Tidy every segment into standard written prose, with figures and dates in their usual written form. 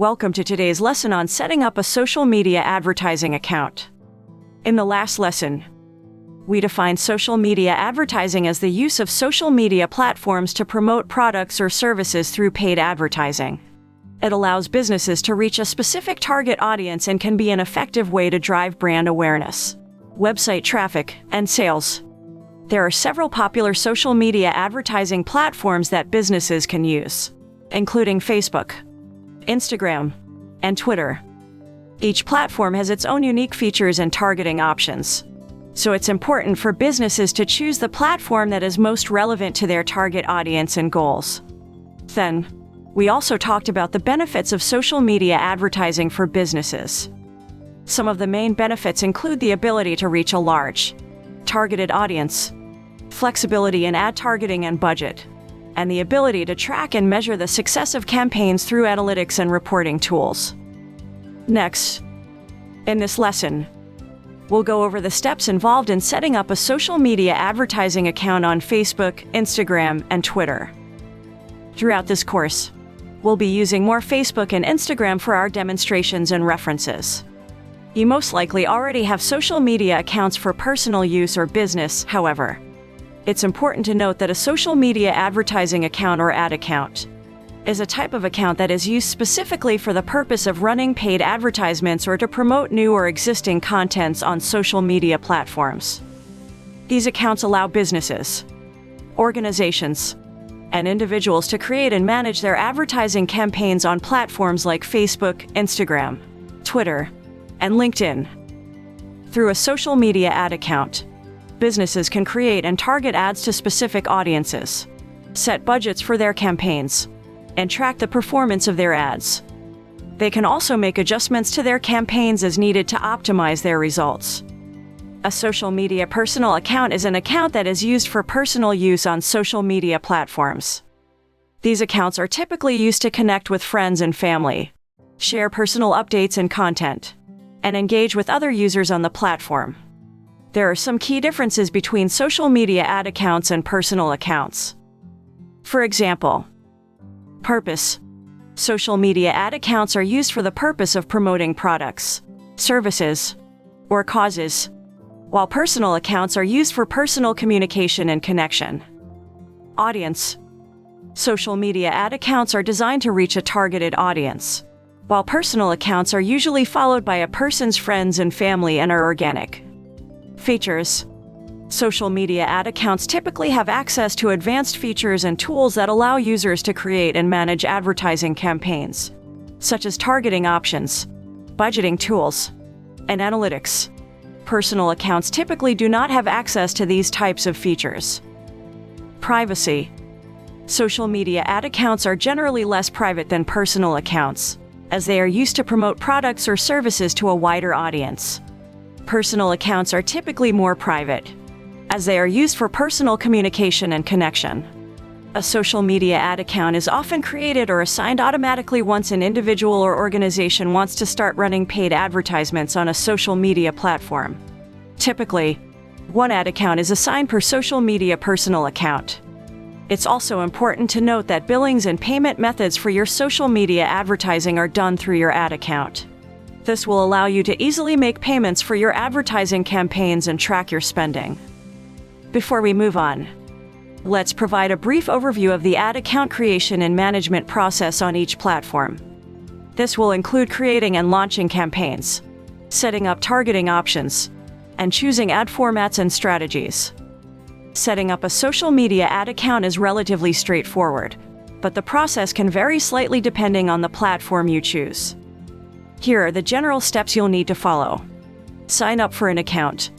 Welcome to today's lesson on setting up a social media advertising account. In the last lesson, we defined social media advertising as the use of social media platforms to promote products or services through paid advertising. It allows businesses to reach a specific target audience and can be an effective way to drive brand awareness, website traffic, and sales. There are several popular social media advertising platforms that businesses can use, including Facebook, Instagram, and Twitter. Each platform has its own unique features and targeting options, so it's important for businesses to choose the platform that is most relevant to their target audience and goals. Then, we also talked about the benefits of social media advertising for businesses. Some of the main benefits include the ability to reach a large, targeted audience, flexibility in ad targeting and budget, and the ability to track and measure the success of campaigns through analytics and reporting tools. Next, in this lesson, we'll go over the steps involved in setting up a social media advertising account on Facebook, Instagram, and Twitter. Throughout this course, we'll be using more Facebook and Instagram for our demonstrations and references. You most likely already have social media accounts for personal use or business, however. It's important to note that a social media advertising account or ad account is a type of account that is used specifically for the purpose of running paid advertisements or to promote new or existing contents on social media platforms. These accounts allow businesses, organizations, and individuals to create and manage their advertising campaigns on platforms like Facebook, Instagram, Twitter, and LinkedIn. Through a social media ad account, businesses can create and target ads to specific audiences, set budgets for their campaigns, and track the performance of their ads. They can also make adjustments to their campaigns as needed to optimize their results. A social media personal account is an account that is used for personal use on social media platforms. These accounts are typically used to connect with friends and family, share personal updates and content, and engage with other users on the platform. There are some key differences between social media ad accounts and personal accounts. For example, purpose. Social media ad accounts are used for the purpose of promoting products, services, or causes, while personal accounts are used for personal communication and connection. Audience. Social media ad accounts are designed to reach a targeted audience, while personal accounts are usually followed by a person's friends and family and are organic. Features. Social media ad accounts typically have access to advanced features and tools that allow users to create and manage advertising campaigns, such as targeting options, budgeting tools, and analytics. Personal accounts typically do not have access to these types of features. Privacy. Social media ad accounts are generally less private than personal accounts, as they are used to promote products or services to a wider audience. Personal accounts are typically more private, as they are used for personal communication and connection. A social media ad account is often created or assigned automatically once an individual or organization wants to start running paid advertisements on a social media platform. Typically, one ad account is assigned per social media personal account. It's also important to note that billings and payment methods for your social media advertising are done through your ad account. This will allow you to easily make payments for your advertising campaigns and track your spending. Before we move on, let's provide a brief overview of the ad account creation and management process on each platform. This will include creating and launching campaigns, setting up targeting options, and choosing ad formats and strategies. Setting up a social media ad account is relatively straightforward, but the process can vary slightly depending on the platform you choose. Here are the general steps you'll need to follow. Sign up for an account.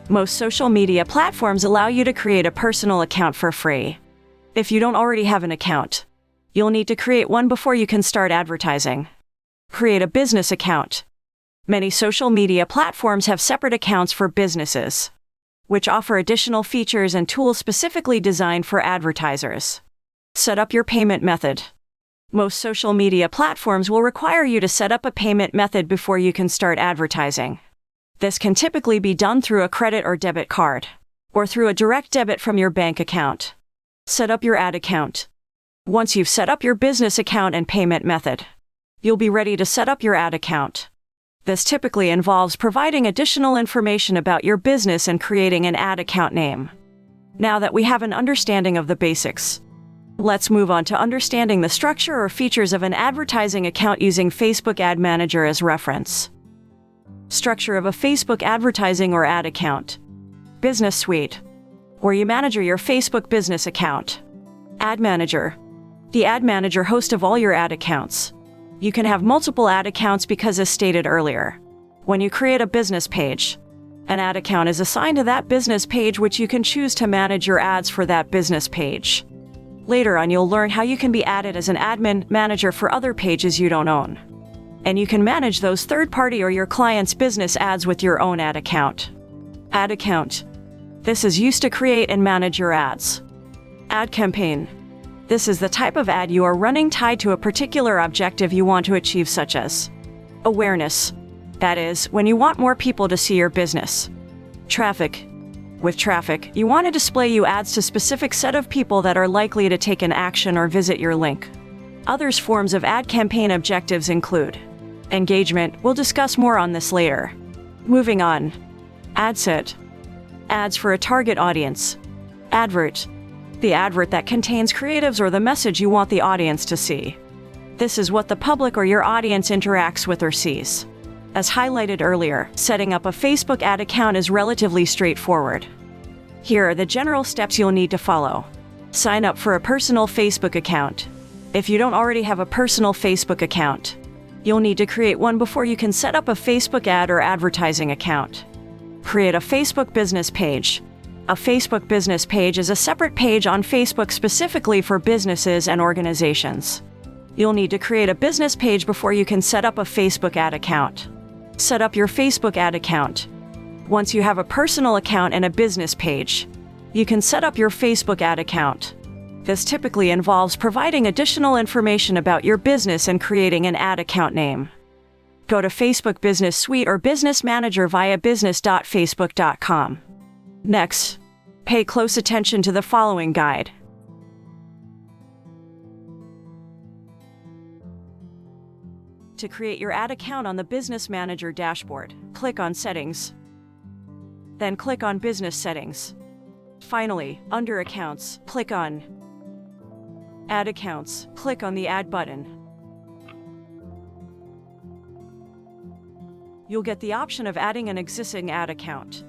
Most social media platforms allow you to create a personal account for free. If you don't already have an account, you'll need to create one before you can start advertising. Create a business account. Many social media platforms have separate accounts for businesses, which offer additional features and tools specifically designed for advertisers. Set up your payment method. Most social media platforms will require you to set up a payment method before you can start advertising. This can typically be done through a credit or debit card, or through a direct debit from your bank account. Set up your ad account. Once you've set up your business account and payment method, you'll be ready to set up your ad account. This typically involves providing additional information about your business and creating an ad account name. Now that we have an understanding of the basics, let's move on to understanding the structure or features of an advertising account using Facebook Ad Manager as reference. Structure of a Facebook advertising or ad account. Business Suite, where you manage your Facebook business account. Ad Manager, the ad manager host of all your ad accounts. You can have multiple ad accounts because, as stated earlier, when you create a business page, an ad account is assigned to that business page, which you can choose to manage your ads for that business page. Later on, you'll learn how you can be added as an admin manager for other pages you don't own. And you can manage those third-party or your client's business ads with your own ad account. Ad account. This is used to create and manage your ads. Ad campaign. This is the type of ad you are running tied to a particular objective you want to achieve, such as awareness. That is, when you want more people to see your business. Traffic. With traffic, you want to display your ads to a specific set of people that are likely to take an action or visit your link. Other forms of ad campaign objectives include engagement. We'll discuss more on this later. Moving on. Ad set. Ads for a target audience. Advert. The advert that contains creatives or the message you want the audience to see. This is what the public or your audience interacts with or sees. As highlighted earlier, setting up a Facebook ad account is relatively straightforward. Here are the general steps you'll need to follow. Sign up for a personal Facebook account. If you don't already have a personal Facebook account, you'll need to create one before you can set up a Facebook ad or advertising account. Create a Facebook business page. A Facebook business page is a separate page on Facebook specifically for businesses and organizations. You'll need to create a business page before you can set up a Facebook ad account. Set up your Facebook ad account. Once you have a personal account and a business page, you can set up your Facebook ad account. This typically involves providing additional information about your business and creating an ad account name. Go to Facebook Business Suite or Business Manager via business.facebook.com. Next, pay close attention to the following guide. To create your ad account on the Business Manager dashboard, click on Settings. Then click on Business Settings. Finally, under Accounts, click on Add Accounts. Click on the Add button. You'll get the option of adding an existing ad account.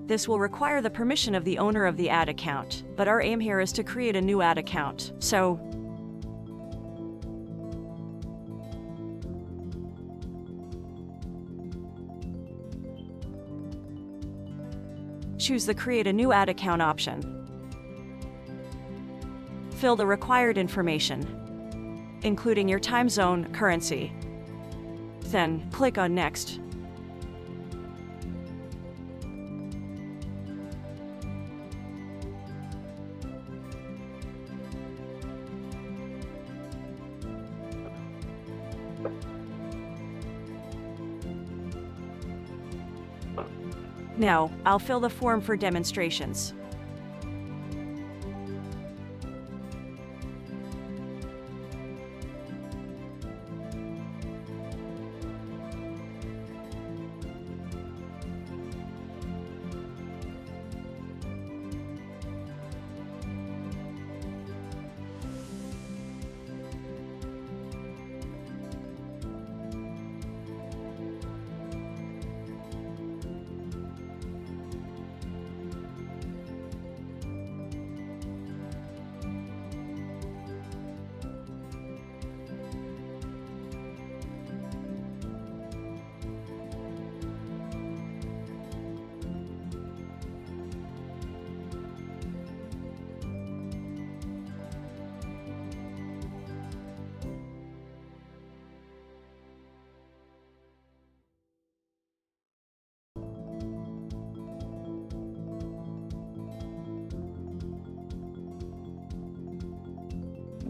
This will require the permission of the owner of the ad account, but our aim here is to create a new ad account, so choose the Create a New Ad Account option. Fill the required information, including your time zone, currency. Then, click on Next. Now, I'll fill the form for demonstrations.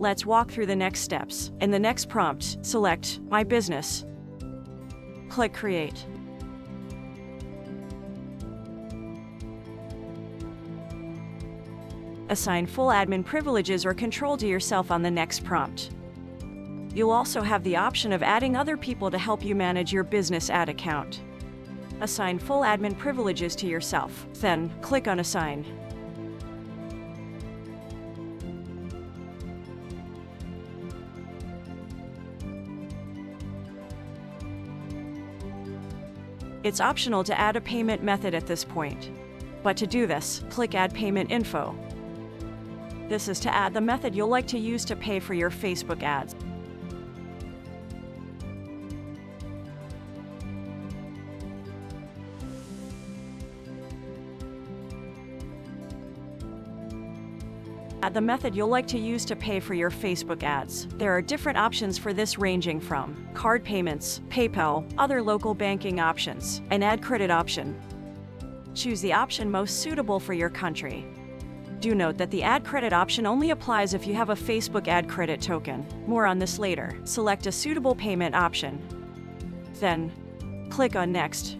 Let's walk through the next steps. In the next prompt, select My Business. Click Create. Assign full admin privileges or control to yourself on the next prompt. You'll also have the option of adding other people to help you manage your business ad account. Assign full admin privileges to yourself. Then, click on Assign. It's optional to add a payment method at this point. But to do this, click Add Payment Info. This is to add the method you'll like to use to pay for your Facebook ads. Add the method you'll like to use to pay for your Facebook ads. There are different options for this, ranging from card payments, PayPal, other local banking options, and ad credit option. Choose the option most suitable for your country. Do note that the ad credit option only applies if you have a Facebook ad credit token. More on this later. Select a suitable payment option. Then, click on Next.